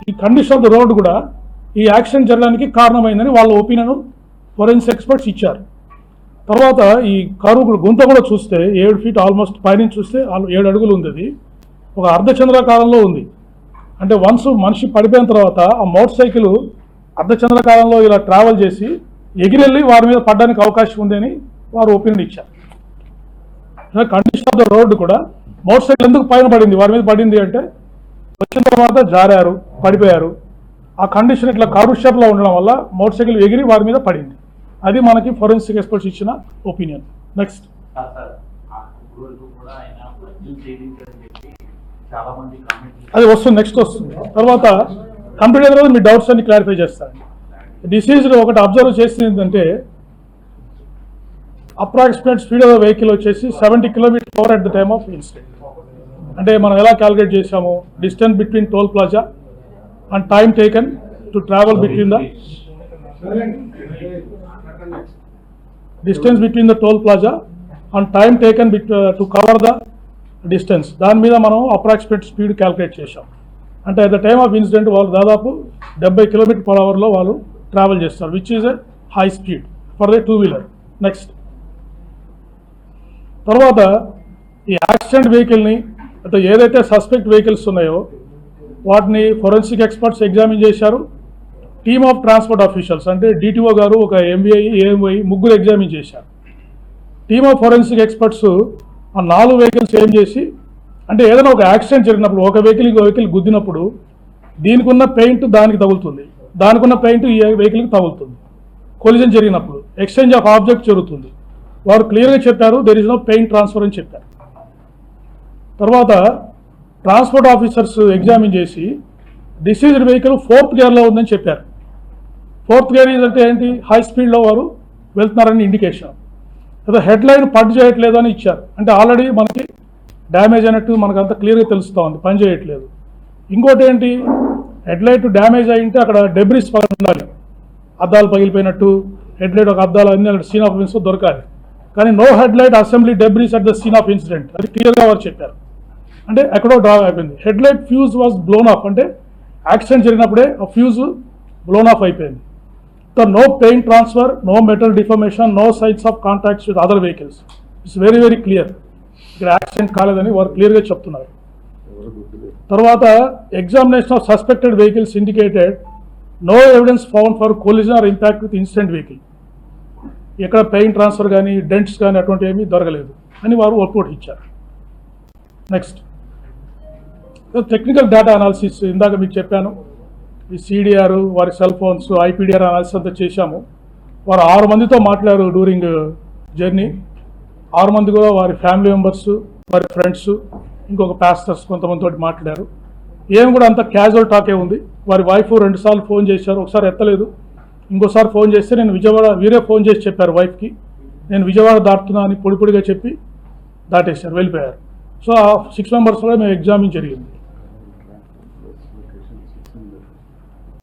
ఈ condition of the road కూడా ఈ యాక్సిడెంట్ జరగడానికి కారణమైందని వాళ్ళ ఒపీనియన్ ఫోరెన్సిక్ ఎక్స్పర్ట్స్ ఇచ్చారు. తర్వాత ఈ కారు గుంత కూడా చూస్తే 7 ఫీట్ ఆల్మోస్ట్ పైనుంచి చూస్తే 7 అడుగులు ఉంది. అది ఒక అర్ధచంద్రాకారంలో ఉంది. అంటే వన్స్ మనిషి పడిపోయిన తర్వాత ఆ మోటార్ సైకిల్ అర్ధచంద్రాకారంలో ఇలా ట్రావెల్ చేసి ఎగిరెళ్ళి వారి మీద పడడానికి అవకాశం ఉంది అని వారు ఒపీనియన్ ఇచ్చారు. కండిషన్ ఆఫ్ ద రోడ్డు కూడా మోటార్ సైకిల్ ఎందుకు పైన పడింది, వారి మీద పడింది అంటే వచ్చిన తర్వాత జారారు, పడిపోయారు. ఆ కండిషన్ ఇట్లా కారు షేప్లో ఉండడం వల్ల మోటార్ సైకిల్ ఎగిరి వారి మీద పడింది. అది మనకి ఫోరెన్సిక్ ఎక్స్పర్ట్స్ ఇచ్చిన ఒపీనియన్. నెక్స్ట్ అది వస్తుంది, నెక్స్ట్ వస్తుంది. తర్వాత కంప్లీట్ అయిన తర్వాత మీ డౌట్స్ అన్ని క్లారిఫై చేస్తారండి. డిసీజ్ ఒకటి అబ్జర్వ్ చేసింది ఏంటంటే approximate speed of the vehicle వచ్చేసి 70 km/h at the time of incident. అంటే మనం ఎలా క్యాలిక్యులేట్ చేసాము, distance between toll plaza and time taken to travel between the distance between the toll plaza and time taken to cover the distance. దాని మీద మనం approximate speed calculate చేసాం. అంటే at the time of incident వాళ్ళు దాదాపు 70 km/h వాళ్ళు travel చేస్తారు, which is a high speed for the 2-wheeler. Next తర్వాత ఈ యాక్సిడెంట్ వెహికల్ని అంటే ఏదైతే సస్పెక్ట్ వెహికల్స్ ఉన్నాయో వాటిని ఫోరెన్సిక్ ఎక్స్పర్ట్స్ ఎగ్జామిన్ చేశారు. టీమ్ ఆఫ్ ట్రాన్స్పోర్ట్ ఆఫీషియల్స్ అంటే డిటిఓ గారు, ఒక ఎంబీఐ, ఏఎంఐ ముగ్గురు ఎగ్జామిన్ చేశారు. టీమ్ ఆఫ్ ఫోరెన్సిక్ ఎక్స్పర్ట్స్ ఆ 4 వెహికల్స్ ఏం చేసి అంటే ఏదైనా ఒక యాక్సిడెంట్ జరిగినప్పుడు ఒక వెహికల్ ఇంకో వెహికల్ గుద్దినప్పుడు దీనికి ఉన్న పెయింట్ దానికి తగులుతుంది, దానికి ఉన్న పెయింట్ ఈ వెహికల్కి తగులుతుంది. కొలిజన్ జరిగినప్పుడు ఎక్స్చేంజ్ ఆఫ్ ఆబ్జెక్ట్ జరుగుతుంది. వారు క్లియర్గా చెప్పారు there is no paint transfer అని చెప్పారు. తర్వాత ట్రాన్స్పోర్ట్ ఆఫీసర్స్ ఎగ్జామిన్ చేసి డిసీజ్డ్ వెహికల్ 4th గేర్లో ఉందని చెప్పారు. 4th గేర్ అంటే ఏంటి, హై స్పీడ్లో వారు వెళ్తున్నారని ఇండికేషన్. లేదా హెడ్ లైన్ పని చేయట్లేదు అని ఇచ్చారు, అంటే ఆల్రెడీ మనకి డ్యామేజ్ అయినట్టు మనకు అంతా క్లియర్గా తెలుస్తూ ఉంది, పని చేయట్లేదు. ఇంకోటి ఏంటి, హెడ్ లైట్ డ్యామేజ్ అయింటే అక్కడ డెబ్రిస్ ఉండాలి, అద్దాలు పగిలిపోయినట్టు హెడ్ లైట్ ఒక అద్దాలు అన్ని అక్కడ సీన్ ఆఫ్ ఇన్సిడెంట్ దొరకాలి. కానీ no headlight assembly debris at the scene of incident, అది క్లియర్గా వారు చెప్పారు. అంటే ఎక్కడో డ్రా అయిపోయింది. Headlight fuse was blown off, అంటే యాక్సిడెంట్ జరిగినప్పుడే ఆ ఫ్యూజ్ బ్లోన్ ఆఫ్ అయిపోయింది. No paint transfer, no metal deformation, no signs of contacts with other vehicles. It's very very clear, ఇక్కడ యాక్సిడెంట్ కాలేదని వారు క్లియర్గా చెప్తున్నారు. తర్వాత examination of suspected vehicles indicated no evidence found for collision are impact with incident vehicle. ఎక్కడ paint transfer కానీ dents కానీ అటువంటి ఏమీ దొరకలేదు అని వారు రిపోర్ట్ ఇచ్చారు. నెక్స్ట్ టెక్నికల్ డేటా అనాలిసిస్, ఇందాక మీకు చెప్పాను ఈ సిడిఆర్, వారి సెల్ ఫోన్స్, ఐపీడిఆర్ అనాలిసిస్ అంతా చేశాము. వారు 6 మందితో మాట్లాడారు డ్యూరింగ్ జర్నీ. 6 మంది కూడా వారి ఫ్యామిలీ మెంబర్స్, వారి ఫ్రెండ్స్, ఇంకొక పాస్టర్స్ కొంతమందితో మాట్లాడారు. ఏం కూడా అంత క్యాజువల్ టాకే ఉంది. వారి వైఫ్ 2 సార్లు ఫోన్ చేశారు, ఒకసారి ఎత్తలేదు, ఇంకోసారి ఫోన్ చేస్తే నేను విజయవాడ, వీరే ఫోన్ చేసి చెప్పారు వైఫ్కి నేను విజయవాడ దాటుతున్నా అని పొడిపొడిగా చెప్పి దాటేశారు, వెళ్ళిపోయారు. సో ఆ 6 మెంబర్స్ కూడా మేము ఎగ్జామిన్ జరిగింది.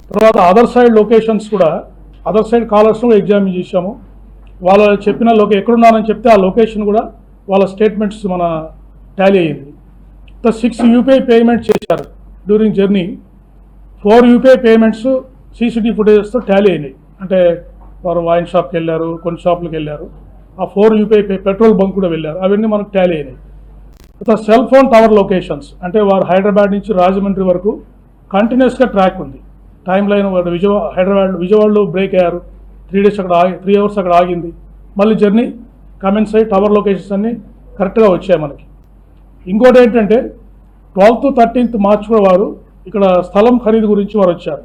తర్వాత అదర్ సైడ్ లొకేషన్స్ కూడా, అదర్ సైడ్ కాలర్స్ కూడా ఎగ్జామిన్ చేశాము. వాళ్ళు చెప్పిన ఎక్కడున్నారని చెప్తే ఆ లొకేషన్ కూడా వాళ్ళ స్టేట్మెంట్స్ మన టాలీ అయ్యింది. 6 యూపీఐ పేమెంట్స్ చేశారు during journey. 4 UPI payments CCTV ఫుటేజెస్తో టాలీ అయినాయి. అంటే వారు వైన్ షాప్కి వెళ్ళారు, కొన్ని షాపులకు వెళ్ళారు, ఆ 4 యూపీఐ పెట్రోల్ బంక్ కూడా వెళ్ళారు, అవన్నీ మనకు టాలీ అయినాయి. సెల్ ఫోన్ టవర్ లొకేషన్స్ అంటే వారు హైదరాబాద్ నుంచి రాజమండ్రి వరకు కంటిన్యూస్గా ట్రాక్ ఉంది. టైం లైన్ విజయవాడలో బ్రేక్ అయ్యారు, 3 డేస్ అక్కడ 3 అవర్స్ అక్కడ ఆగింది. మళ్ళీ జర్నీ కమెంట్స్ అయ్యి టవర్ లొకేషన్స్ అన్నీ కరెక్ట్గా వచ్చాయి మనకి. ఇంకోటి ఏంటంటే 12th to 13th మార్చ్ కూడా వారు ఇక్కడ స్థలం ఖరీదు గురించి వారు వచ్చారు.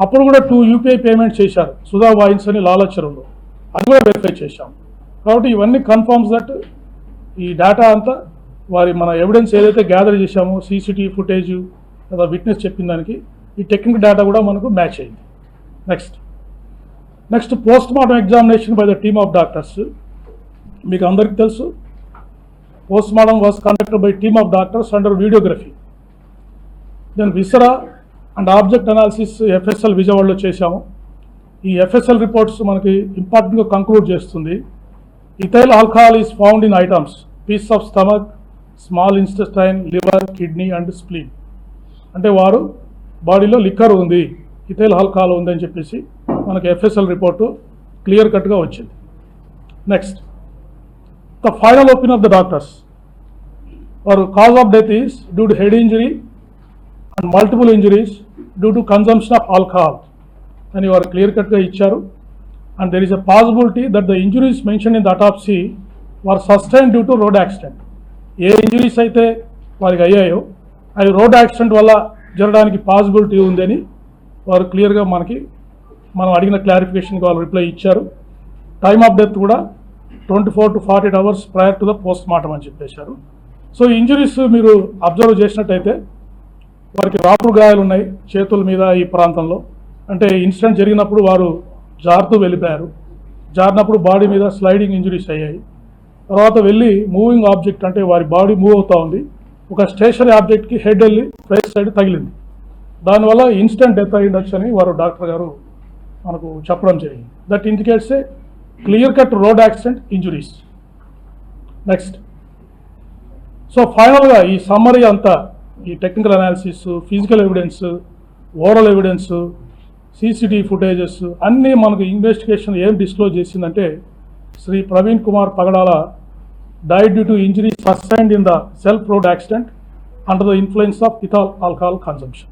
అప్పుడు కూడా 2 యూపీఐ పేమెంట్ చేశారు సుధా వాయిన్స్ అని లాలాచరంలో, అది కూడా వెరిఫై చేశాం. కాబట్టి ఇవన్నీ కన్ఫర్మ్స్ దట్ ఈ డేటా అంతా వారి మన ఎవిడెన్స్ ఏదైతే గ్యాదర్ చేశామో సీసీటీవీ ఫుటేజ్ లేదా విట్నెస్ చెప్పిన దానికి ఈ టెక్నికల్ డేటా కూడా మనకు మ్యాచ్ అయింది. Next post mortem examination by the team of doctors. మీకు అందరికీ తెలుసు post mortem was conducted by team of doctors under videography. Then viscera and object analysis FSL విజయవాడలో చేశాము. ఈ ఎఫ్ఎస్ఎల్ రిపోర్ట్స్ మనకి ఇంపార్టెంట్గా కంక్లూడ్ చేస్తుంది. Ethyl alcohol is found in items piece of stomach, small intestine, liver, kidney and spleen. అంటే వారు బాడీలో liquor ఉంది, ఇథైల్ ఆల్కహాల్ ఉందని చెప్పేసి మనకి ఎఫ్ఎస్ఎల్ రిపోర్టు క్లియర్ కట్గా వచ్చింది. Next, the final opinion of the doctors for cause of death is due to head injury and multiple injuries due to consumption of alcohol అని వారు క్లియర్ కట్గా ఇచ్చారు. And there is a possibility that the injuries mention in the autopsy were sustain due to road accident. A injuries అయితే వారికి అయ్యాయో అవి road accident వల్ల జరగడానికి పాసిబిలిటీ ఉందని వారు క్లియర్గా మనం అడిగిన క్లారిఫికేషన్కి వాళ్ళు రిప్లై ఇచ్చారు. టైమ్ ఆఫ్ డెత్ కూడా 24 to 48 hours prior to the post mortem అని చెప్పేశారు. సో ఇంజరీస్ మీరు అబ్జర్వ్ చేసినట్టయితే వారికి రాపుడు గాయాలు ఉన్నాయి చేతుల మీద, ఈ ప్రాంతంలో. అంటే ఇన్సిడెంట్ జరిగినప్పుడు వారు జారుతూ వెళ్ళిపోయారు, జారినప్పుడు బాడీ మీద స్లైడింగ్ ఇంజరీస్ అయ్యాయి. తర్వాత వెళ్ళి మూవింగ్ ఆబ్జెక్ట్, అంటే వారి బాడీ మూవ్ అవుతూ ఉంది, ఒక స్టేషనరీ ఆబ్జెక్ట్కి హెడ్ వెళ్ళి రైట్ సైడ్ తగిలింది. దానివల్ల ఇన్స్టెంట్ డెత్ అయ్యిండొచ్చు అని వారు డాక్టర్ గారు మనకు చెప్పడం జరిగింది. That indicates a clear cut road accident injuries. Next, so ఫైనల్గా ఈ సమ్మరీ అంతా, ఈ technical analysis, physical evidence, oral evidence, CCTV footages అన్నీ మనకు ఇన్వెస్టిగేషన్ ఏం డిస్క్లోజ్ చేసిందంటే, శ్రీ ప్రవీణ్ కుమార్ పగడాల died due to injuries sustained in the self-road accident under the influence of ethyl alcohol consumption.